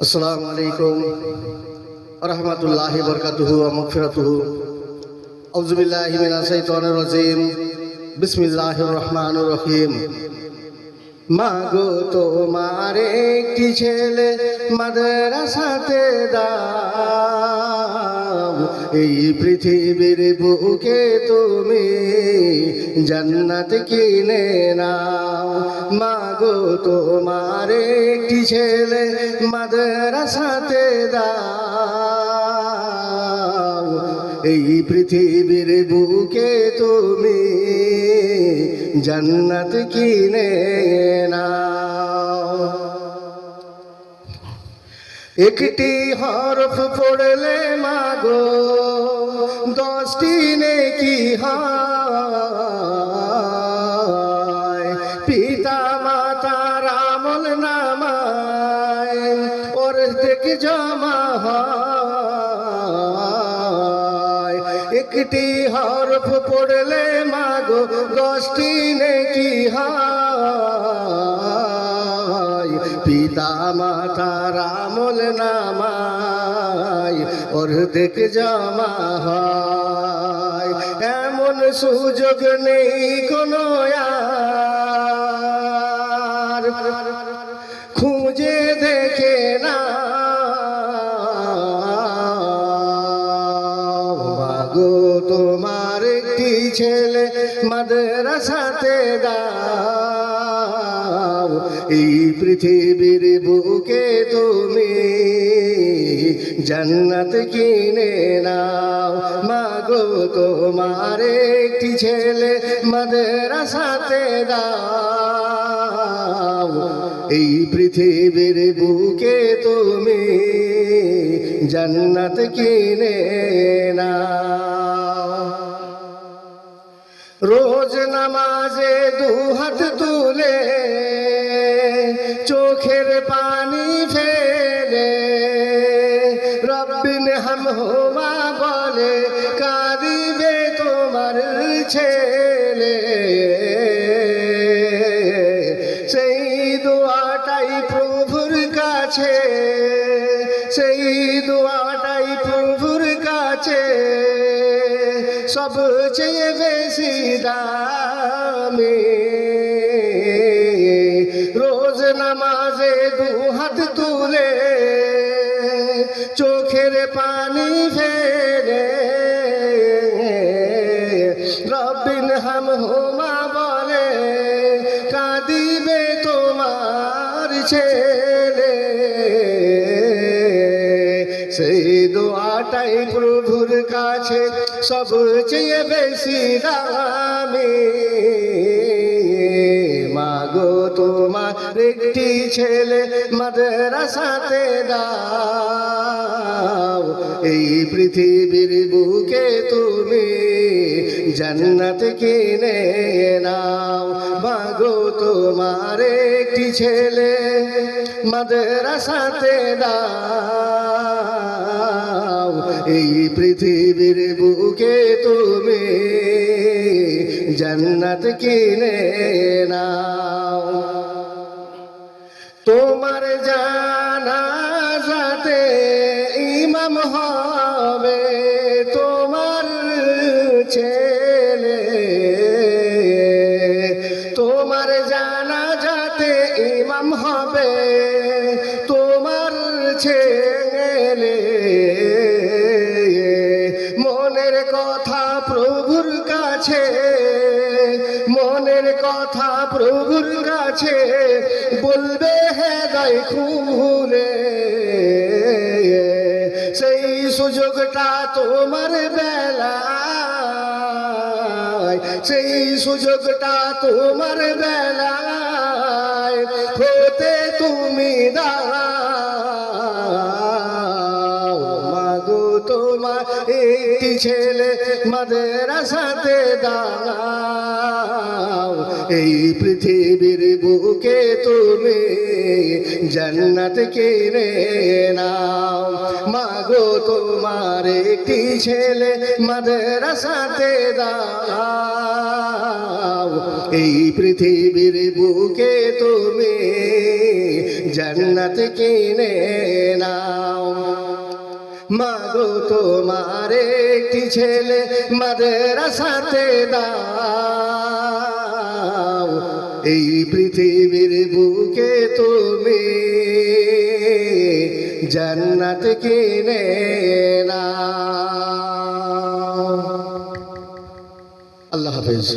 আসসালামু আলাইকুম ওয়া রাহমাতুল্লাহি ওয়া বারাকাতুহু ওয়া মাগফিরাতুহু। আউযু বিল্লাহি মিনাশ শাইতানির রাজীম। বিসমিল্লাহির রহমানির রহিম। মাগো তোমার একটি ছেলে মাদ্রাসাতে দাও, এই পৃথিবীর বুকে তুমি জান্নাত কিনে নাও। মাগো তোমার একটি ছেলে মাদ্রাসাতে দাও, এই পৃথিবীর বুকে তুমি জান্নাত কিনে নাও। একটি হরফ পড়লে মাগো 10টি নেকি হয়, পিতা মাতার আমল নামায় অর্ধেক জমা হয়। একটি হরফ পড়লে মাগো 10টি নেকি হয়, পিতা মাতার আমল নামায় অর্ধেক জমা হয়। এমন সুযোগ নেই কোনো আর, খুঁজে দেখে না মাগো তোমার একটি ছেলে মাদ্রাসাতে দাও, এই পৃথিবীর বুকে তুমি জান্নাত কিনে নাও। মাগো তোমার একটি ছেলে মাদ্রাসাতে দাও, এই পৃথিবীর বুকে তুমি জান্নাত কিনে নাও। রোজ নামাজে দুহাত তুলে চোখের পানি ফেলে রব্বিন হামহুমা বলে কাঁদিবে তোমার ছেলে। সেই দোয়াটাই প্রভুর কাছে, সেই দোয়াটাই প্রভুর কাছে সবচেয়ে বেশি দামি। রোজ নামাজে দুহাত তুলে চোখের পানি ফেলে রব্বিন হামহুমা বলে কাঁদিবে তোমার ছেলে। সেই দোয়াটাই প্রভুর কাছে সবচেয়ে বেশি দামি। মাগো তোমার একটি ছেলে মাদ্রাসাতে দাও, এই পৃথিবীর বুকে তুমি জান্নাত কিনে নাও। মাগো তোমার একটি ছেলে মাদ্রাসাতে দাও, এই পৃথিবীর বুকে তুমি জান্নাত কিনে নাও। তোমার জানাজাতে ইমাম হবে তোমার ছেলে, তোমার জানাজাতে ইমাম হবে তোমার ছেলে। মনের কথা প্রভুর কাছে, মনের কথা প্রভুর কাছে বলবে হৃদয় খুলে। সেই সুযোগটা তোমার বেলায়, সেই সুযোগটা তোমার বেলায় হতে তুমি দাও। মাগো তোমার একটি ছেলে মাদ্রাসাতে দাও এই পৃথিবীর বুকে তুমি জান্নাত কিনে নাও মাগো তোমার একটি ছেলে মাদ্রাসাতে দাও এই পৃথিবীর বুকে তুমি জান্নাত কিনে নাও মাগো তোমার একটি ছেলে মাদ্রাসাতে দাও এই পৃথিবীর বুকে তুমি জান্নাত কিনে নাও। আল্লাহ হাফেজ।